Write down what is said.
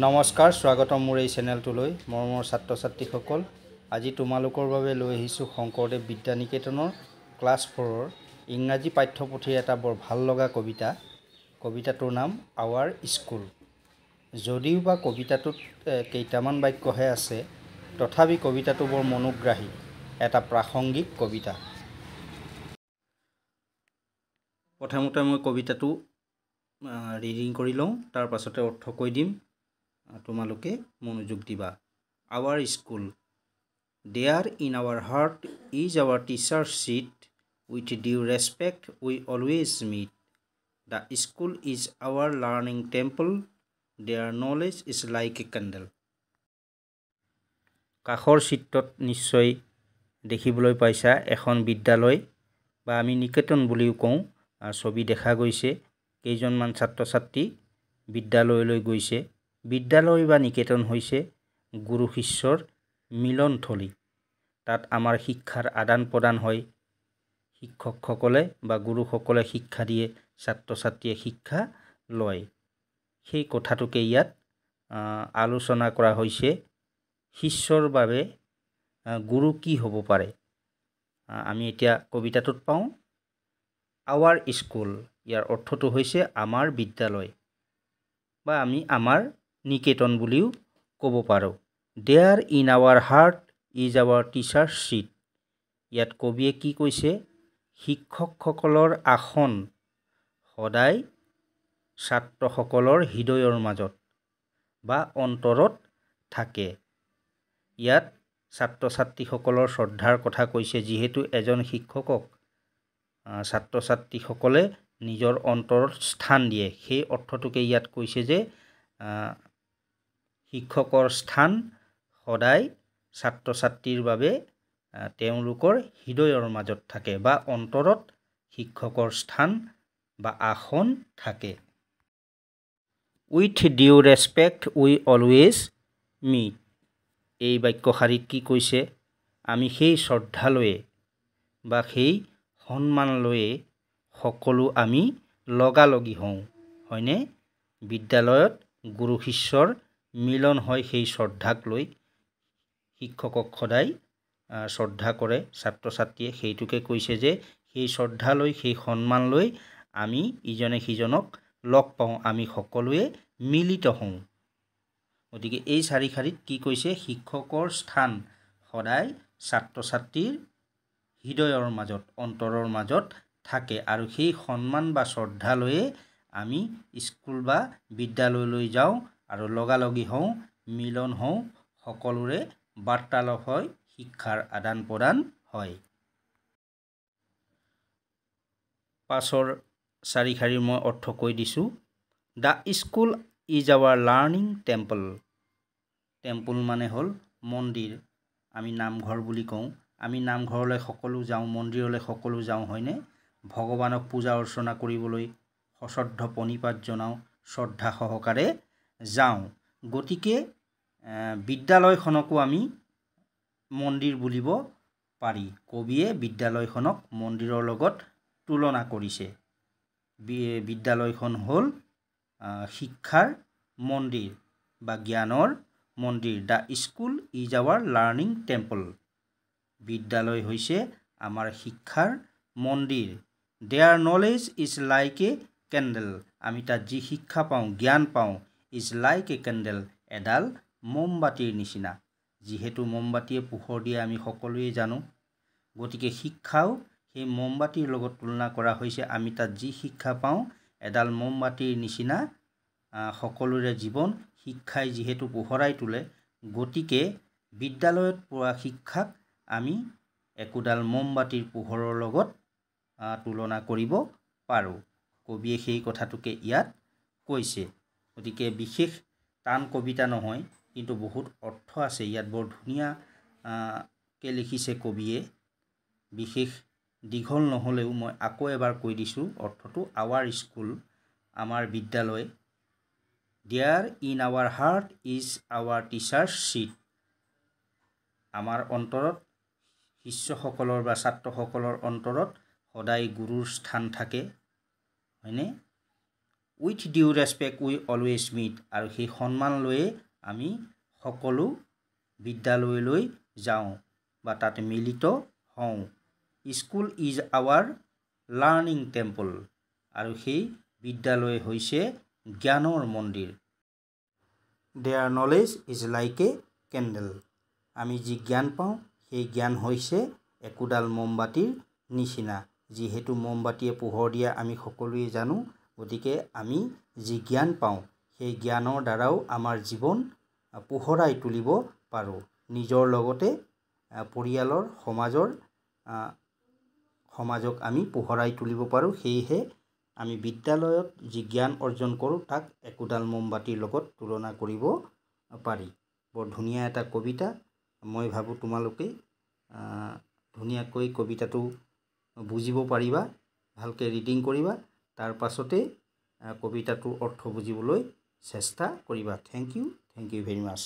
নমস্কাৰ স্বাগতম মোৰ এই চেনেলটোলৈ মৰমৰ ছাত্ৰ ছাত্ৰীসকল আজি তোমালোকৰ বাবে লৈ আহিছোঁ শংকৰদেৱ বিদ্যা নিকেতনৰ ক্লাছ 4ৰ ইংৰাজী পাঠ্যপুথিৰ এটা বৰ ভাল লগা কবিতা কবিতাটোৰ নাম আৱাৰ স্কুল যদিও বা কবিতাটোত কেইটামান বাক্যহে আছে তথাপি কবিতাটো বৰ মনোগ্ৰাহী এটা প্ৰাসংগিক কবিতা প্ৰথমতে মই কবিতাটো ৰিডিং কৰি লওঁ তাৰ পাছতে অৰ্থ কৈ দিম তোমালোকে মনোযোগ দিবা our school there in our heart is our teacher seat with due respect we always meet the school is our learning temple there knowledge is like a candle কাষৰ চিত্ৰত নিশ্চয় দেখিবলৈ পাইছা এখন বিদ্যালয় বা আমি নিকেতন বুলিও কওঁ ছবি দেখা গৈছে কেইজনমান ছাত্ৰ ছাত্ৰী বিদ্যালয়লৈ গৈছে বিদ্যালয় বা নিকেতন হৈছে গুৰু শিষ্যৰ মিলনথলী তাত আমাৰ শিক্ষাৰ আদান প্ৰদান হয় শিক্ষকসকলে বা গুৰুসকলে শিক্ষা দিয়ে ছাত্ৰ ছাত্ৰীয়ে শিক্ষা লয় সেই কথাটোকে ইয়াত আলোচনা কৰা হৈছে শিষ্যৰ বাবে গুৰু কি হ'ব পাৰে আমি এতিয়া কবিতাটোত পাওঁ আৱাৰ স্কুল ইয়াৰ অৰ্থটো হৈছে আমাৰ বিদ্যালয় বা আমি আমাৰ নিকেতন বুলিও ক'ব পাৰোঁ there in our heart is our teacher seat ইয়াত কবিয়ে কি কৈছে শিক্ষকসকলৰ আসন সদায় ছাত্ৰসকলৰ হৃদয়ৰ মাজত বা অন্তৰত থাকে ইয়াত ছাত্ৰ ছাত্ৰীসকলৰ শ্ৰদ্ধাৰ কথা কৈছে যিহেতু এজন শিক্ষকক ছাত্ৰ ছাত্ৰীসকলে নিজৰ অন্তৰত স্থান দিয়ে সেই অৰ্থটোকে ইয়াত কৈছে যে শিক্ষকৰ স্থান সদায় ছাত্ৰ ছাত্ৰীৰ বাবে তেওঁলোকৰ হৃদয়ৰ মাজত থাকে বা অন্তৰত শিক্ষকৰ স্থান বা আসন থাকে with due respect we always meet এই বাক্যশাৰীত কি কৈছে আমি সেই শ্ৰদ্ধালৈয়ে বা সেই সন্মানলৈয়ে সকলো আমি লগালগি হওঁ হয়নে বিদ্যালয়ত গুৰু শিষ্যৰ মিলন হয় সেই শ্ৰদ্ধাক লৈ শিক্ষকক সদায় শ্ৰদ্ধা কৰে ছাত্ৰ ছাত্ৰীয়ে সেইটোকে কৈছে যে সেই শ্ৰদ্ধা লৈ সেই সন্মান লৈ আমি ইজনে সিজনক লগ পাওঁ আমি সকলোৱে মিলিত হওঁ গতিকে এই চাৰি শাৰীত কি কৈছে শিক্ষকৰ স্থান সদায় ছাত্ৰ ছাত্ৰীৰ হৃদয়ৰ মাজত অন্তৰৰ মাজত থাকে আৰু সেই সন্মান বা শ্ৰদ্ধা লৈয়ে আমি স্কুল বা বিদ্যালয়লৈ যাওঁ আৰু লগালগি হওঁ মিলন হওঁ সকলোৰে বাৰ্তালাপ হয় শিক্ষাৰ আদান প্ৰদান হয় পাছৰ চাৰি শাৰীৰ মই অৰ্থ কৈ দিছোঁ the school is our learning temple temple মানে হ'ল মন্দিৰ আমি নামঘৰ বুলি কওঁ আমি নামঘৰলৈ সকলো যাওঁ মন্দিৰলৈ সকলো যাওঁ হয়নে ভগৱানক পূজা অৰ্চনা কৰিবলৈ সশ্ৰদ্ধ প্ৰণিপাত জনাওঁ শ্ৰদ্ধা সহকাৰে যাওঁ গতিকে বিদ্যালয়খনকো আমি মন্দিৰ বুলিব পাৰি কবিয়ে বিদ্যালয়খনক মন্দিৰৰ লগত তুলনা কৰিছে বিদ্যালয়খন হ'ল শিক্ষাৰ মন্দিৰ বা জ্ঞানৰ মন্দিৰ the school is our learning temple বিদ্যালয় হৈছে আমাৰ শিক্ষাৰ মন্দিৰ there knowledge is like a candle আমি তাত যি শিক্ষা পাওঁ জ্ঞান পাওঁ ইজ লাইক এ কেণ্ডেল এডাল মমবাতিৰ নিচিনা যিহেতু মমবাতিয়ে পোহৰ দিয়ে আমি সকলোৱে জানো গতিকে শিক্ষাও সেই মমবাতিৰ লগত তুলনা কৰা হৈছে আমি তাত যি শিক্ষা পাওঁ এডাল মমবাতিৰ নিচিনা সকলোৰে জীৱন শিক্ষাই যিহেতু পোহৰাই তোলে গতিকে বিদ্যালয়ত পোৱা শিক্ষাক আমি একোডাল মমবাতিৰ পোহৰৰ লগত তুলনা কৰিব পাৰোঁ কবিয়ে সেই কথাটোকে ইয়াত কৈছে গতিকে বিশেষ টান কবিতা নহয় কিন্তু বহুত অৰ্থ আছে ইয়াত বৰ ধুনীয়াকৈ লিখিছে কবিয়ে বিশেষ দীঘল নহ'লেও মই আকৌ এবাৰ কৈ দিছোঁ অৰ্থটো আৱাৰ স্কুল আমাৰ বিদ্যালয় there in our heart is our teacher seat আমাৰ অন্তৰত শিষ্যসকলৰ বা ছাত্ৰসকলৰ অন্তৰত সদায় গুৰুৰ স্থান থাকে হয়নে with due respect we always meet আৰু সেই সন্মান লৈয়ে আমি সকলো বিদ্যালয়লৈ যাওঁ বা তাতে মিলিত হওঁ school is our learning temple আৰু সেই বিদ্যালয় হৈছে জ্ঞানৰ মন্দিৰ there knowledge is like a candle আমি যি জ্ঞান পাওঁ সেই জ্ঞান হৈছে একোডাল মমবাতিৰ নিচিনা যিহেতু মমবাতিয়ে পোহৰ দিয়া আমি সকলোৱে জানো গতিকে আমি যি জ্ঞান পাওঁ সেই জ্ঞানৰ দ্বাৰাও আমাৰ জীৱন পোহৰাই তুলিব পাৰোঁ নিজৰ লগতে পৰিয়ালৰ সমাজক আমি পোহৰাই তুলিব পাৰোঁ সেয়েহে আমি বিদ্যালয়ত যি জ্ঞান অৰ্জন কৰোঁ তাক একোডাল মমবাতিৰ লগত তুলনা কৰিব পাৰি বৰ ধুনীয়া এটা কবিতা মই ভাবোঁ তোমালোকে ধুনীয়াকৈ কবিতাটো বুজিব পাৰিবা ভালকৈ ৰিডিং কৰিবা তাৰ পাছতে কবিতাটোৰ অৰ্থ বুজিবলৈ চেষ্টা কৰিবা থ্যাংক ইউ ভেৰি মাছ